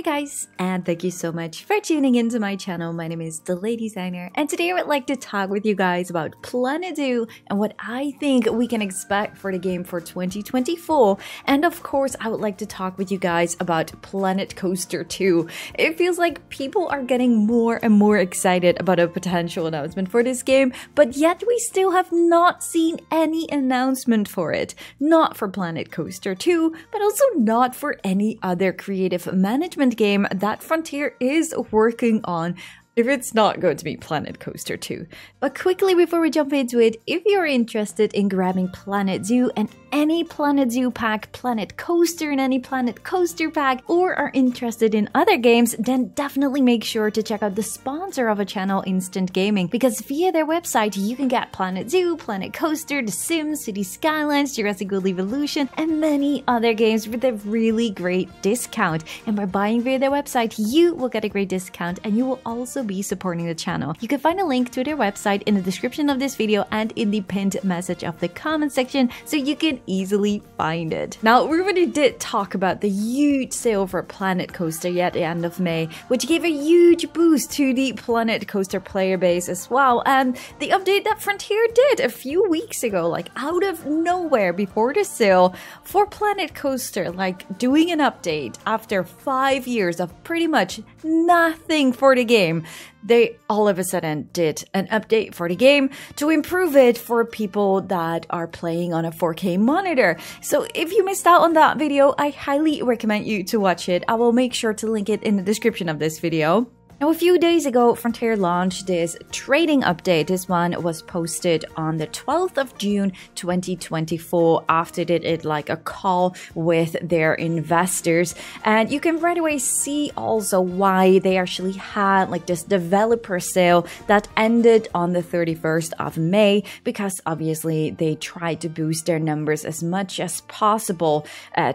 Hey guys, and thank you so much for tuning into my channel. My name is DeLady Designer, and today I would like to talk with you guys about Planet Zoo and what I think we can expect for the game for 2024. And of course, I would like to talk with you guys about Planet Coaster 2. It feels like people are getting more and more excited about a potential announcement for this game, but yet we still have not seen any announcement for it. Not for Planet Coaster 2, but also not for any other creative management game that Frontier is working on, if it's not going to be Planet Coaster 2. But quickly before we jump into it, if you're interested in grabbing Planet Zoo and any Planet Zoo pack, Planet Coaster and any Planet Coaster pack, or are interested in other games, then definitely make sure to check out the sponsor of a channel, Instant Gaming, because via their website you can get Planet Zoo, Planet Coaster, The Sims, City Skylines, Jurassic World Evolution, and many other games with a really great discount. And by buying via their website, you will get a great discount and you will also be supporting the channel. You can find a link to their website in the description of this video and in the pinned message of the comment section, so you can easily find it. Now, we already did talk about the huge sale for Planet Coaster at the end of May, which gave a huge boost to the Planet Coaster player base as well, and the update that Frontier did a few weeks ago, like out of nowhere before the sale for Planet Coaster, like doing an update after 5 years of pretty much nothing for the game. They all of a sudden did an update for the game to improve it for people that are playing on a 4K monitor. So if you missed out on that video, I highly recommend you to watch it. I will make sure to link it in the description of this video. Now, a few days ago, Frontier launched this trading update. This one was posted on the 12th of June 2024 after they did like a call with their investors. And you can right away see also why they actually had like this developer sale that ended on the 31st of May, because obviously they tried to boost their numbers as much as possible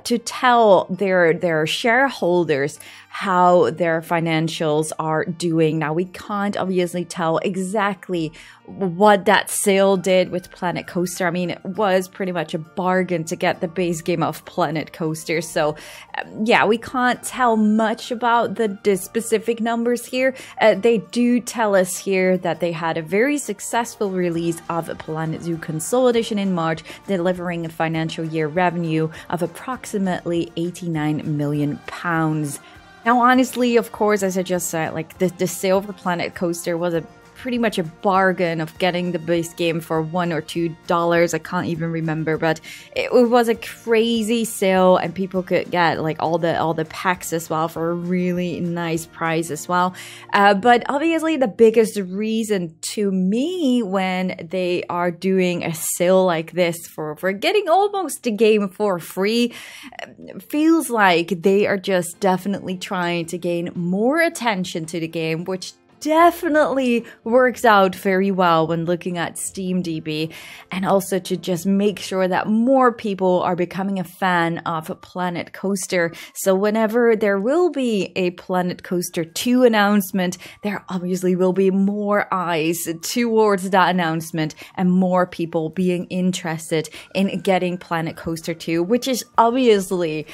to tell their shareholders how their financials are doing. Now, we can't obviously tell exactly what that sale did with Planet Coaster. I mean, it was pretty much a bargain to get the base game of Planet Coaster. So yeah, we can't tell much about the specific numbers here. They do tell us here that they had a very successful release of Planet Zoo Console Edition in March, delivering a financial year revenue of approximately £89 million. Now, honestly, of course, as I just said, like the sale for Planet Coaster was pretty much a bargain of getting the base game for $1 or $2. I can't even remember, but it was a crazy sale, and people could get like all the packs as well for a really nice price as well. But obviously, the biggest reason to me when they are doing a sale like this for getting almost the game for free feels like they are just definitely trying to gain more attention to the game, which definitely works out very well when looking at SteamDB, and also to just make sure that more people are becoming a fan of Planet Coaster. So whenever there will be a Planet Coaster 2 announcement, there obviously will be more eyes towards that announcement and more people being interested in getting Planet Coaster 2, which is obviously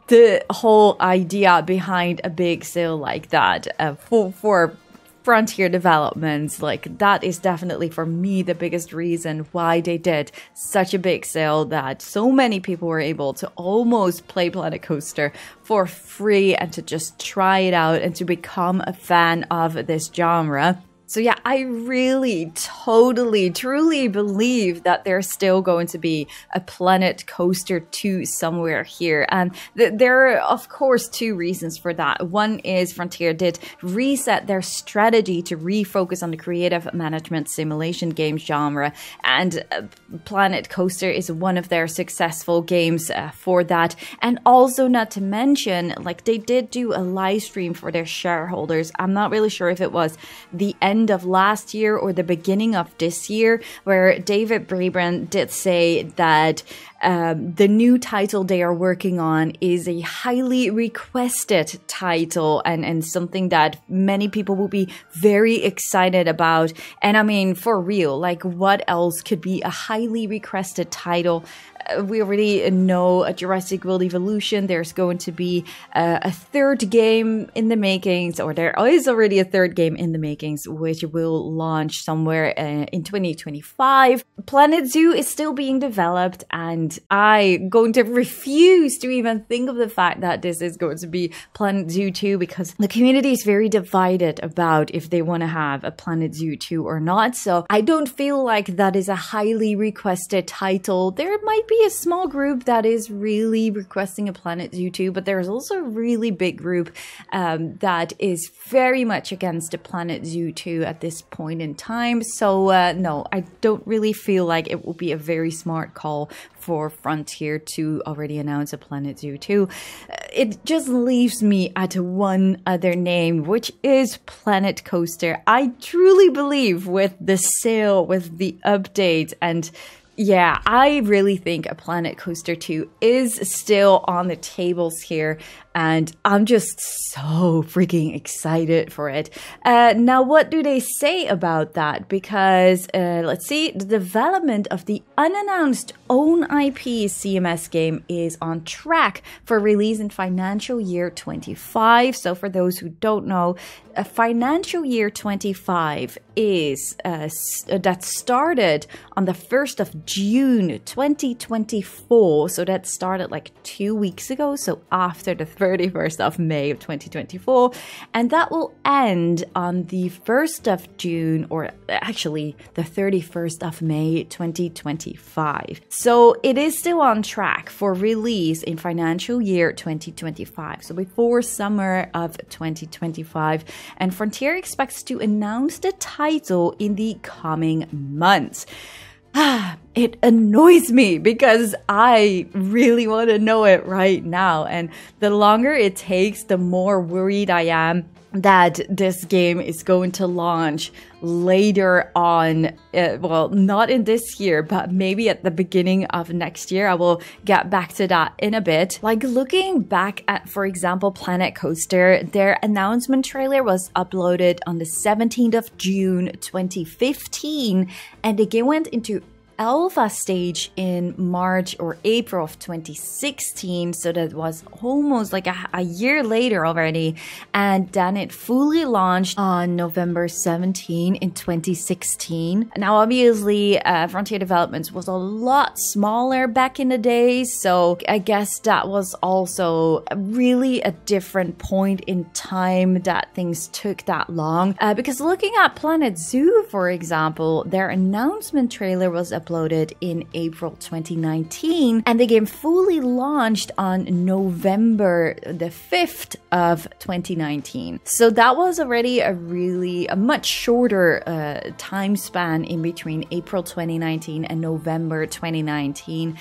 the whole idea behind a big sale like that for Frontier developments. Like, that is definitely for me the biggest reason why they did such a big sale, that so many people were able to almost play Planet Coaster for free and to just try it out and to become a fan of this genre. So yeah, I really, totally, truly believe that there's still going to be a Planet Coaster 2 somewhere here. And there are, of course, two reasons for that. One is Frontier did reset their strategy to refocus on the creative management simulation game genre. And Planet Coaster is one of their successful games for that. And also, not to mention, like, they did do a live stream for their shareholders. I'm not really sure if it was the end of last year or the beginning of this year, where David Braben did say that the new title they are working on is a highly requested title and something that many people will be very excited about. And I mean, for real, like what else could be a highly requested title? We already know a Jurassic World Evolution. There's going to be a third game in the makings, or there is already a third game in the makings, which will launch somewhere in 2025. Planet Zoo is still being developed, and I'm going to refuse to even think of the fact that this is going to be Planet Zoo 2, because the community is very divided about if they want to have a Planet Zoo 2 or not. So I don't feel like that is a highly requested title. There might be a small group that is really requesting a Planet Zoo 2, but there's also a really big group that is very much against a Planet Zoo 2 at this point in time. So no, I don't really feel like it will be a very smart call for Frontier to already announce a Planet Zoo 2. It just leaves me at one other name, which is Planet Coaster. I truly believe with the sale, with the update, and yeah, I really think a Planet Coaster 2 is still on the tables here, and I'm just so freaking excited for it. Now, what do they say about that? Because, let's see, the development of the unannounced own IP CMS game is on track for release in financial year 25. So for those who don't know, a financial year 25 is that started on the 1st of June 2024. So that started like 2 weeks ago. So after the 31st of May of 2024. And that will end on the 1st of June, or actually the 31st of May 2025. So it is still on track for release in financial year 2025. So before summer of 2025. And Frontier expects to announce the title in the coming months. It annoys me because I really want to know it right now. And the longer it takes, the more worried I am that this game is going to launch later on, well, not in this year, but maybe at the beginning of next year. I will get back to that in a bit. Like looking back at, for example, Planet Coaster, their announcement trailer was uploaded on the 17th of June 2015, and the game went into alpha stage in March or April of 2016, so that was almost like a year later already, and then it fully launched on November 17 in 2016. Now obviously Frontier Developments was a lot smaller back in the day, so I guess that was also really a different point in time that things took that long, because looking at Planet Zoo, for example, their announcement trailer was uploaded in April 2019, and the game fully launched on November the 5th of 2019. So that was already a much shorter time span in between April 2019 and November 2019,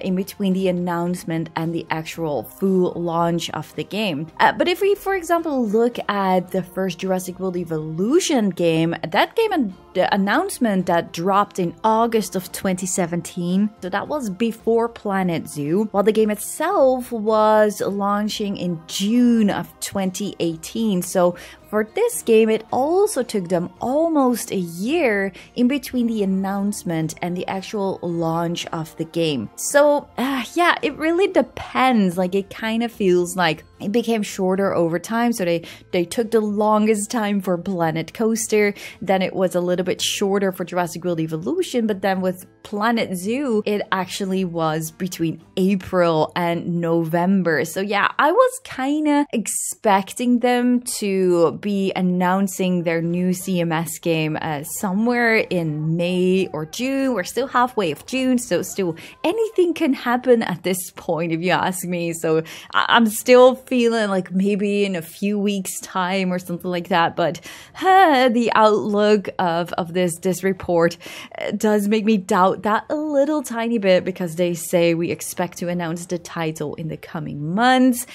in between the announcement and the actual full launch of the game. But if we, for example, look at the first Jurassic World Evolution game, that game and the announcement that dropped in August of 2017, so that was before Planet Zoo, while the game itself was launching in June of 2018. So for this game, it also took them almost a year in between the announcement and the actual launch of the game. So yeah, it really depends. Like, it kind of feels like it became shorter over time. So they took the longest time for Planet Coaster, then it was a little bit shorter for Jurassic World Evolution, but then with Planet Zoo, it actually was between April and November. So yeah, I was kind of expecting them to be announcing their new CMS game somewhere in May or June. We're still halfway of June, so still anything can happen at this point, if you ask me. So I'm still feeling like maybe in a few weeks time or something like that. But the outlook of this report does make me doubt that a little tiny bit, because they say we expect to announce the title in the coming months.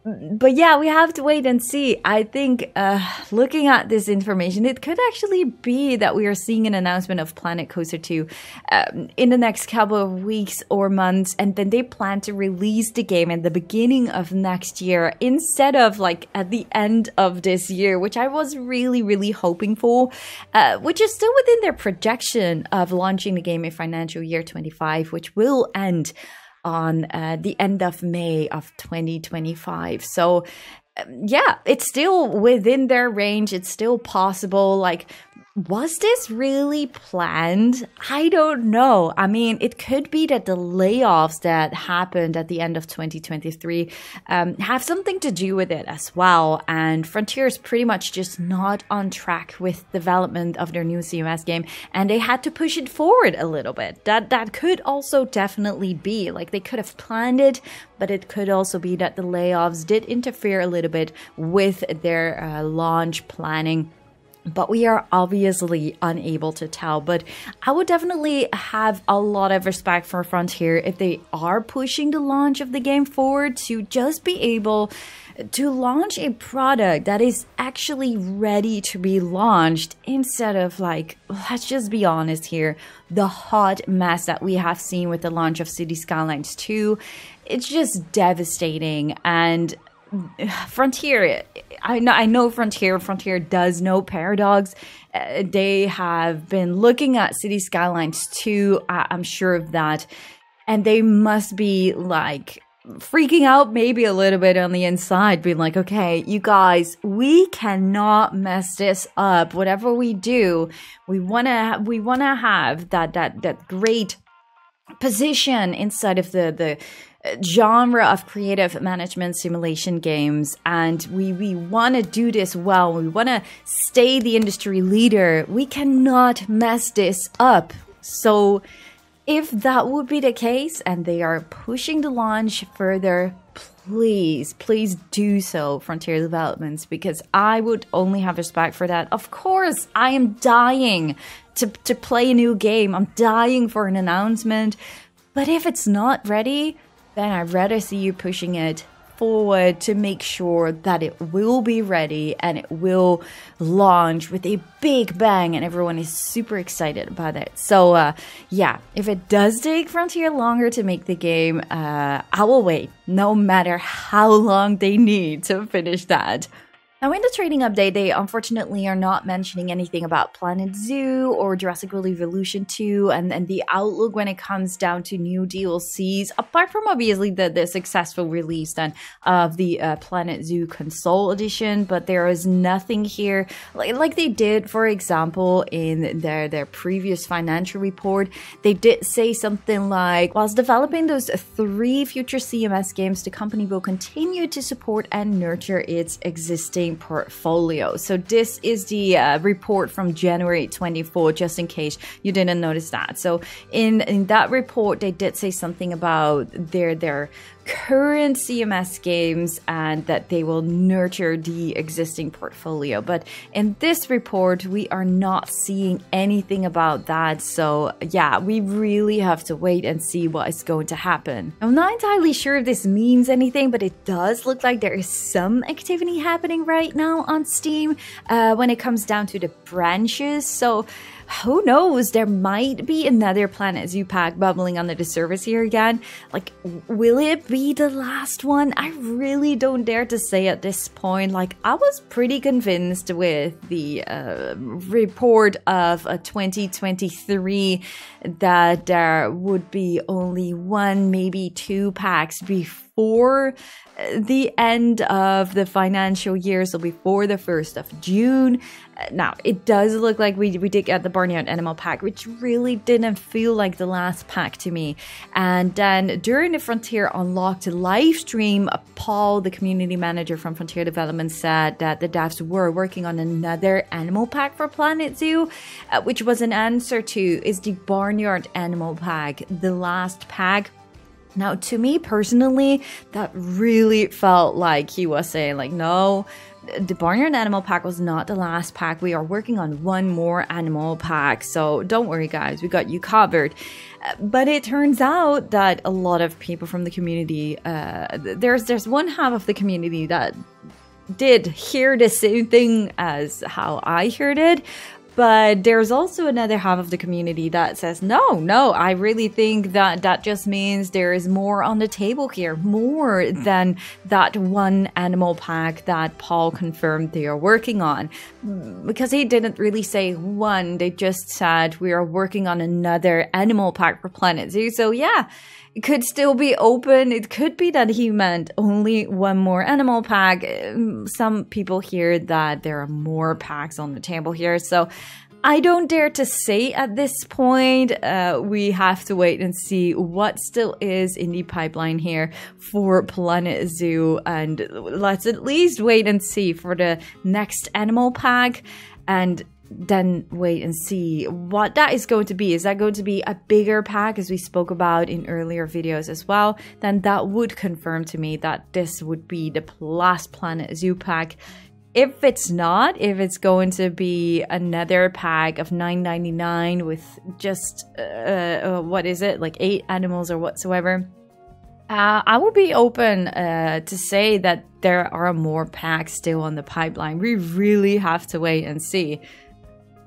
But yeah, we have to wait and see. I think looking at this information, it could actually be that we are seeing an announcement of Planet Coaster 2 in the next couple of weeks or months, and then they plan to release the game in the beginning of next year instead of like at the end of this year, which I was really hoping for, which is still within their projection of launching the game in financial year 25, which will end on the end of May of 2025. So yeah, it's still within their range. It's still possible. Like, was this really planned? I don't know. I mean, it could be that the layoffs that happened at the end of 2023 have something to do with it as well. And Frontier is pretty much just not on track with development of their new CMS game, and they had to push it forward a little bit. That could also definitely be. Like, they could have planned it, but it could also be that the layoffs did interfere a little bit with their launch planning. But we are obviously unable to tell. But I would definitely have a lot of respect for Frontier if they are pushing the launch of the game forward to just be able to launch a product that is actually ready to be launched instead of, like, let's just be honest here, the hot mess that we have seen with the launch of City Skylines 2. It's just devastating. And Frontier, I know Frontier does know Paradox. They have been looking at City Skylines 2, I'm sure of that. And they must be like freaking out maybe a little bit on the inside, being like, okay, you guys, we cannot mess this up. Whatever we do, we wanna have that great position inside of the genre of creative management simulation games, and we want to do this well. We want to stay the industry leader. We cannot mess this up. So if that would be the case and they are pushing the launch further, please do so, Frontier Developments, because I would only have respect for that. Of course, I am dying to play a new game. I'm dying for an announcement. But if it's not ready, then I'd rather see you pushing it forward to make sure that it will be ready and it will launch with a big bang and everyone is super excited about it. So yeah, if it does take Frontier longer to make the game, I will wait, no matter how long they need to finish that. Now, in the trading update, they unfortunately are not mentioning anything about Planet Zoo or Jurassic World Evolution 2 and the outlook when it comes down to new DLCs, apart from obviously the successful release then of the Planet Zoo console edition. But there is nothing here like they did, for example, in their previous financial report. They did say something like, whilst developing those 3 future CMS games, the company will continue to support and nurture its existing portfolio. So this is the report from January 24, just in case you didn't notice that. So in that report, they did say something about their current CMS games and that they will nurture the existing portfolio. But in this report, we are not seeing anything about that. So yeah, we really have to wait and see what is going to happen. I'm not entirely sure if this means anything, but it does look like there is some activity happening right now on Steam when it comes down to the branches. So who knows, there might be another Planet Zoo pack bubbling under the surface here again. Like, will it be the last one? I really don't dare to say at this point. Like, I was pretty convinced with the report of 2023 that there would be only 1, maybe 2 packs before the end of the financial year, so before the 1st of June. Now, it does look like we did get the Barnyard Animal pack, which really didn't feel like the last pack to me. And then during the Frontier Unlocked live stream, Paul, the community manager from Frontier Development, said that the devs were working on another animal pack for Planet Zoo, which was an answer to, is the Barnyard Animal pack the last pack? Now, to me personally, that really felt like he was saying, like, no, the Barnyard Animal Pack was not the last pack. We are working on one more animal pack. So don't worry, guys, we got you covered. But it turns out that a lot of people from the community, there's one half of the community that did hear the same thing as how I heard it. But there's also another half of the community that says, no, I really think that that just means there is more on the table here, more than that one animal pack that Paul confirmed they are working on. Because he didn't really say one, they just said we are working on another animal pack for Planet Zoo. So yeah, it could still be open. It could be that he meant only one more animal pack. Some people hear that there are more packs on the table here. So I don't dare to say at this point. We have to wait and see what still is in the pipeline here for Planet Zoo. And let's at least wait and see for the next animal pack. And then wait and see what that is going to be. Is that going to be a bigger pack, as we spoke about in earlier videos as well? Then that would confirm to me that this would be the last Planet Zoo pack. If it's not, if it's going to be another pack of $9.99 with just what is it, like 8 animals or whatsoever, I will be open to say that there are more packs still on the pipeline. We really have to wait and see.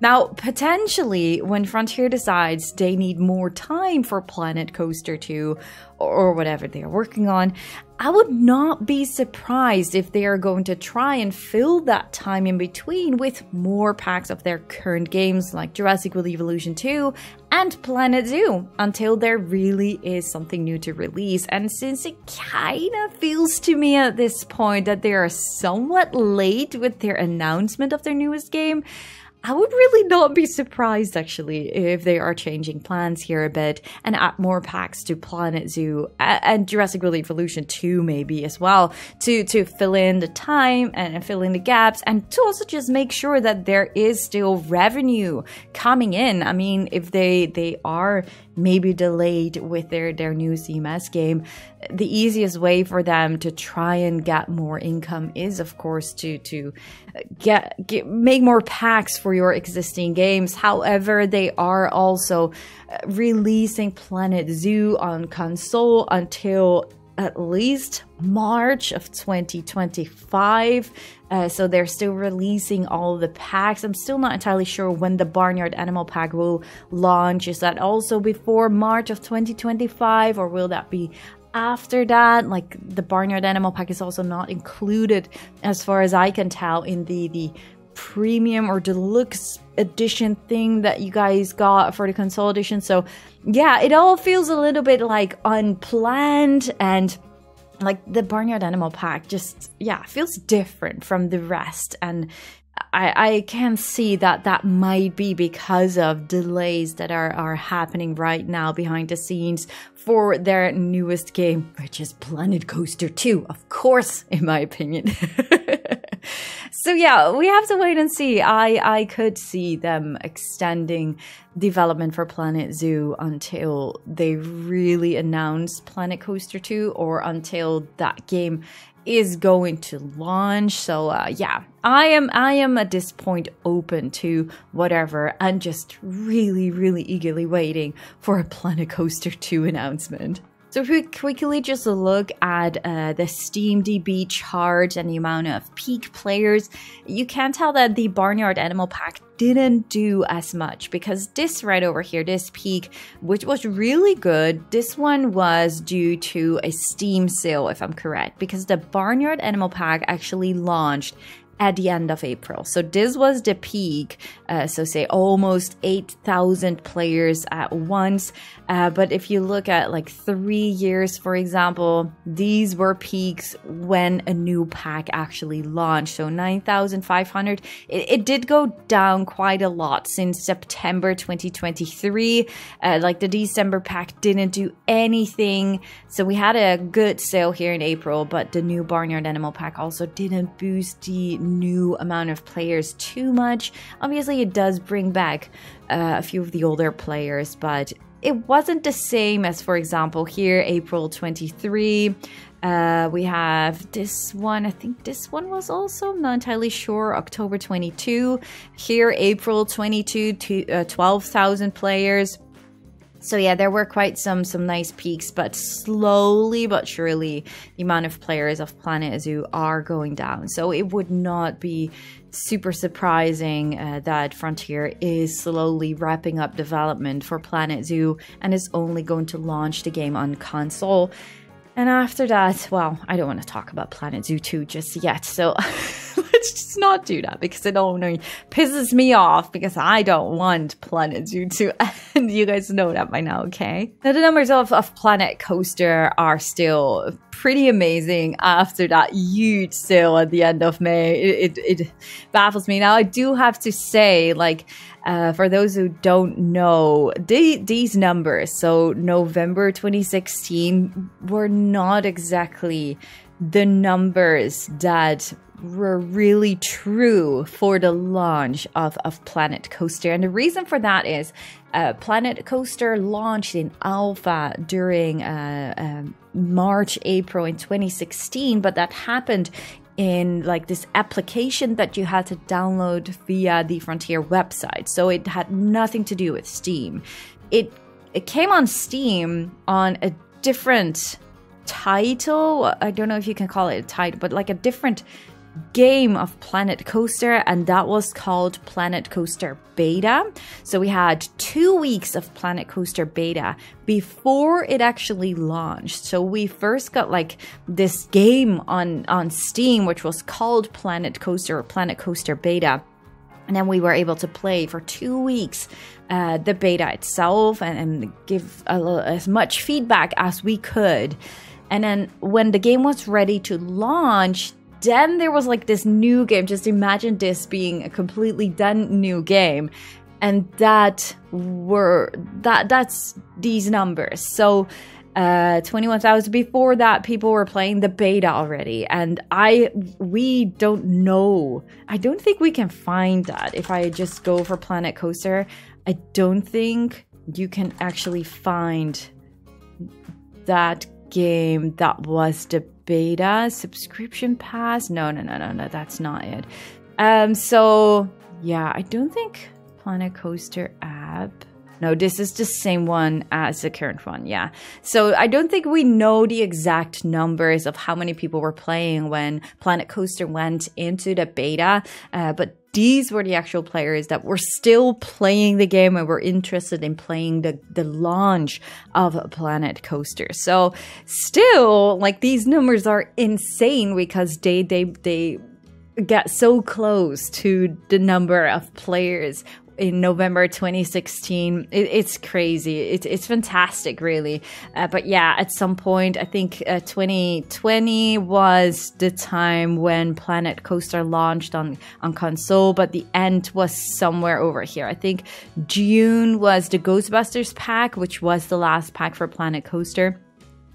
Now, potentially, when Frontier decides they need more time for Planet Coaster 2 or whatever they are working on, I would not be surprised if they are going to try and fill that time in between with more packs of their current games like Jurassic World Evolution 2 and Planet Zoo until there really is something new to release. And since it kind of feels to me at this point that they are somewhat late with their announcement of their newest game, I would really not be surprised, actually, if they are changing plans here a bit and add more packs to Planet Zoo and Jurassic World Evolution 2 maybe as well to fill in the time and fill in the gaps, and to also just make sure that there is still revenue coming in. I mean, if they are maybe delayed with their new CMS game, the easiest way for them to try and get more income is, of course, to make more packs for your existing games. However, they are also releasing Planet Zoo on console until at least March of 2025. So they're still releasing all the packs. I'm still not entirely sure when the Barnyard Animal Pack will launch. Is that also before March of 2025, or will that be after that? Like, the Barnyard Animal Pack is also not included, as far as I can tell, in the premium or deluxe edition thing that you guys got for the console edition. So yeah, it all feels a little bit like unplanned, and like the Barnyard Animal Pack just, yeah, feels different from the rest. And I can see that that might be because of delays that are happening right now behind the scenes for their newest game, which is Planet Coaster 2, of course, in my opinion. So yeah, we have to wait and see. I could see them extending development for Planet Zoo until they really announce Planet Coaster 2, or until that game is going to launch. So yeah, I am at this point open to whatever, and just really eagerly waiting for a Planet Coaster 2 announcement. So if we quickly just look at the SteamDB chart and the amount of peak players, you can tell that the Barnyard Animal Pack didn't do as much, because this right over here, this peak, which was really good, this one was due to a Steam sale, if I'm correct, because the Barnyard Animal Pack actually launched at the end of April. So this was the peak, so say almost 8,000 players at once. But if you look at like 3 years, for example, these were peaks when a new pack actually launched. So 9,500. It did go down quite a lot since September 2023. Like the December pack didn't do anything. So we had a good sale here in April, but the new Barnyard Animal Pack also didn't boost the new amount of players too much. Obviously, it does bring back a few of the older players, but it wasn't the same as, for example, here, April 23. We have this one. I think this one was also, I'm not entirely sure, October 22. Here, April 22, 12,000 players. So yeah, there were quite some nice peaks, but slowly but surely the amount of players of Planet Zoo are going down. So it would not be super surprising that Frontier is slowly wrapping up development for Planet Zoo and is only going to launch the game on console. And after that, well, I don't want to talk about Planet Zoo 2 just yet, so let's just not do that, because it only pisses me off, because I don't want Planet Zoo 2, and you guys know that by now, okay? Now, the numbers of Planet Coaster are still pretty amazing after that huge sale at the end of May. It baffles me. Now, I do have to say, like, for those who don't know, these numbers, so November 2016, were not exactly the numbers that were really true for the launch of Planet Coaster. And the reason for that is Planet Coaster launched in alpha during March, April in 2016, but that happened in like this application that you had to download via the Frontier website. So it had nothing to do with Steam. It came on Steam on a different title. I don't know if you can call it a title, but like a different game of Planet Coaster, and that was called Planet Coaster Beta. So we had 2 weeks of Planet Coaster Beta before it actually launched. So we first got like this game on Steam, which was called Planet Coaster or Planet Coaster Beta. And then we were able to play for 2 weeks the beta itself and give as much feedback as we could. And then when the game was ready to launch, then there was like this new game. Just imagine this being a completely done new game. And that's these numbers. So 21,000 before that, people were playing the beta already. And we don't know. I don't think we can find that. If I just go for Planet Coaster, I don't think you can actually find that game that was the beta subscription pass. No, that's not it. So yeah, I don't think Planet Coaster app. No, this is the same one as the current one. Yeah. So I don't think we know the exact numbers of how many people were playing when Planet Coaster went into the beta, but these were the actual players that were still playing the game and were interested in playing the launch of Planet Coaster. So still, like, these numbers are insane because they get so close to the number of players in November 2016. It's crazy. It's fantastic, really. But yeah, at some point, I think 2020 was the time when Planet Coaster launched on console, but the end was somewhere over here. I think June was the Ghostbusters pack, which was the last pack for Planet Coaster.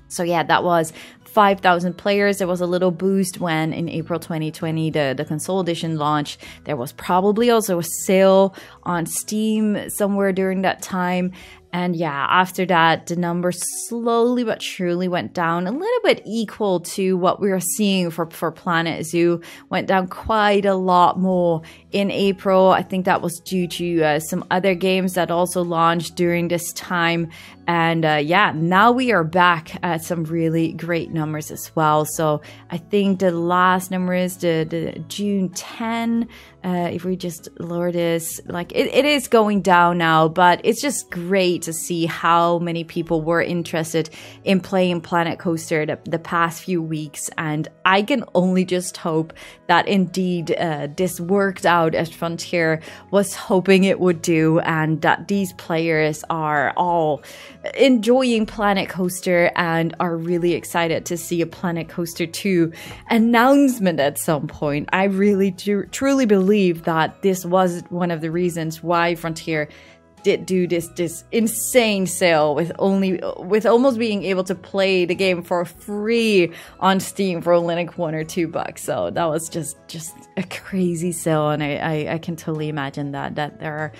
So yeah, that was 5,000 players. There was a little boost when in April 2020 the console edition launched. There was probably also a sale on Steam somewhere during that time. And yeah, after that, the numbers slowly but surely went down a little bit, equal to what we were seeing for Planet Zoo. Went down quite a lot more in April. I think that was due to some other games that also launched during this time. And yeah, now we are back at some really great numbers as well. So I think the last number is the June 10. If we just lower this, like it is going down now, but it's just great to see how many people were interested in playing Planet Coaster the past few weeks. And I can only just hope that indeed this worked out as Frontier was hoping it would do, and that these players are all enjoying Planet Coaster and are really excited to see a Planet Coaster 2 announcement at some point. I really do truly believe that this was one of the reasons why Frontier did do this insane sale with almost being able to play the game for free on Steam for only like $1 or $2. So that was just a crazy sale, and I can totally imagine that there are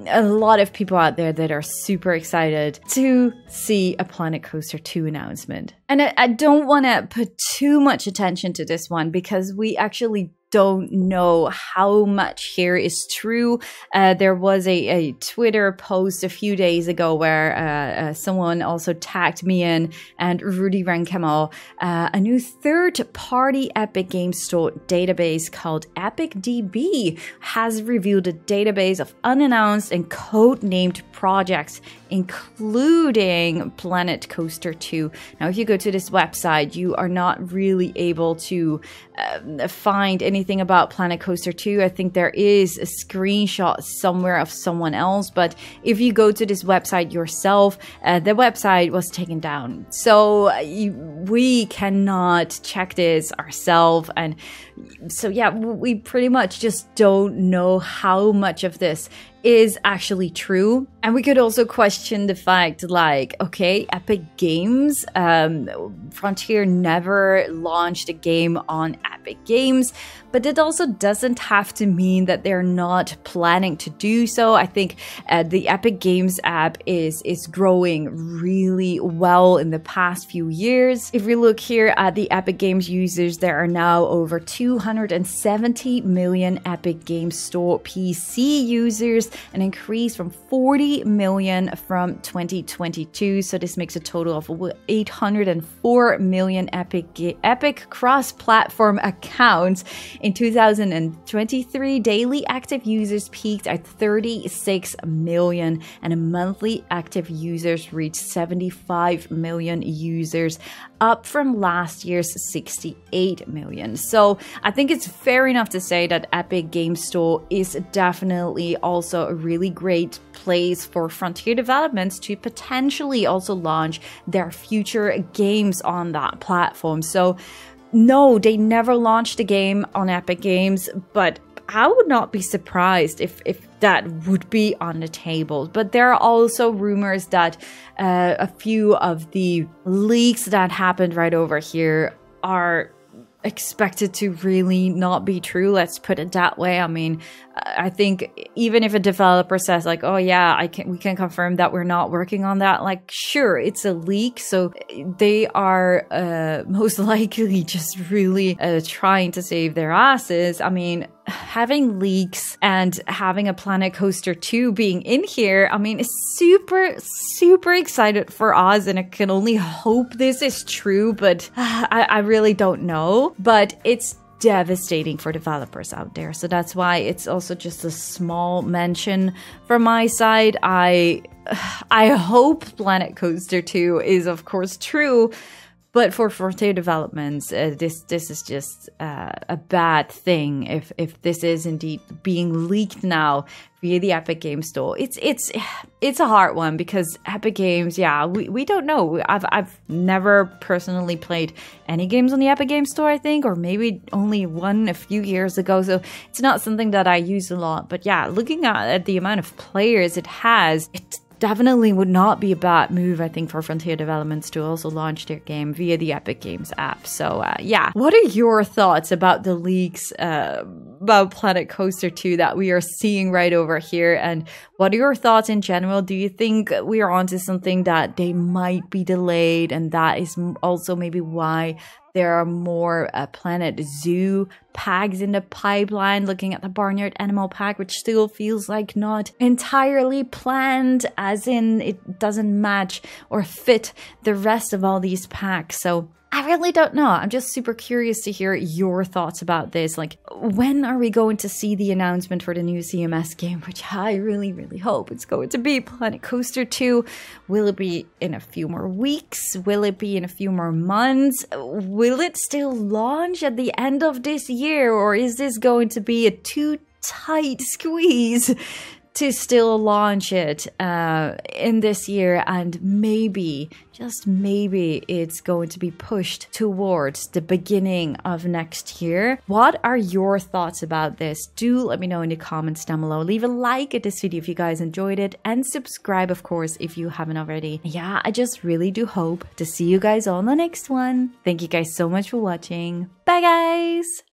a lot of people out there that are super excited to see a Planet Coaster 2 announcement. And I don't want to put too much attention to this one because we actually don't know how much here is true. There was a Twitter post a few days ago where someone also tagged me in and Rudy Rankemo, a new third-party Epic Games Store database called EpicDB has revealed a database of unannounced and code-named projects, including Planet Coaster 2. Now, if you go to this website, you are not really able to find anything about Planet Coaster 2. I think there is a screenshot somewhere of someone else, but if you go to this website yourself, the website was taken down. So we cannot check this ourselves. And so, yeah, we pretty much just don't know how much of this is actually true. And we could also question the fact, like, okay, Epic Games, Frontier never launched a game on Epic Games, but it also doesn't have to mean that they're not planning to do so. I think the Epic Games app is growing really well in the past few years. If we look here at the Epic Games users, there are now over 270 million Epic Games Store PC users, an increase from 40 million from 2022. So this makes a total of 804 million Epic cross-platform accounts. In 2023, daily active users peaked at 36 million and monthly active users reached 75 million users, up from last year's 68 million. So I think it's fair enough to say that Epic Games Store is definitely also a really great place for Frontier developments to potentially also launch their future games on that platform. So no, they never launched a game on Epic Games, but I would not be surprised if that would be on the table. But there are also rumors that a few of the leaks that happened right over here are expected to really not be true. Let's put it that way. I mean, I think even if a developer says like, oh yeah, we can confirm that we're not working on that, like, sure, it's a leak, so they are most likely just really trying to save their asses. I mean, having leaks and having a Planet Coaster 2 being in here, I mean, it's super excited for us, and I can only hope this is true, but I really don't know. But it's devastating for developers out there. So that's why it's also just a small mention from my side. I hope Planet Coaster 2 is of course true, but for Frontier developments, this is just a bad thing if this is indeed being leaked now via the Epic Games Store. It's a hard one because Epic Games, yeah, we don't know. I've never personally played any games on the Epic Games Store, I think, or maybe only one a few years ago. So it's not something that I use a lot. But yeah, looking at the amount of players it has, it definitely would not be a bad move, I think, for Frontier developments to also launch their game via the Epic Games app. So yeah, what are your thoughts about the leaks about Planet Coaster 2 that we are seeing right over here? And what are your thoughts in general? Do you think we are onto something that they might be delayed, and that is also maybe why there are more Planet Zoo packs in the pipeline? Looking at the Barnyard Animal pack, which still feels like not entirely planned, as in it doesn't match or fit the rest of all these packs. So I really don't know. I'm just super curious to hear your thoughts about this. Like, when are we going to see the announcement for the new CMS game, which I really hope it's going to be Planet Coaster 2? Will it be in a few more weeks? Will it be in a few more months? Will it still launch at the end of this year? Or is this going to be a too tight squeeze to still launch it in this year, and maybe, just maybe, it's going to be pushed towards the beginning of next year? What are your thoughts about this? Do let me know in the comments down below. Leave a like at this video if you guys enjoyed it, and subscribe, of course, if you haven't already. Yeah, I just really do hope to see you guys on the next one. Thank you guys so much for watching. Bye, guys!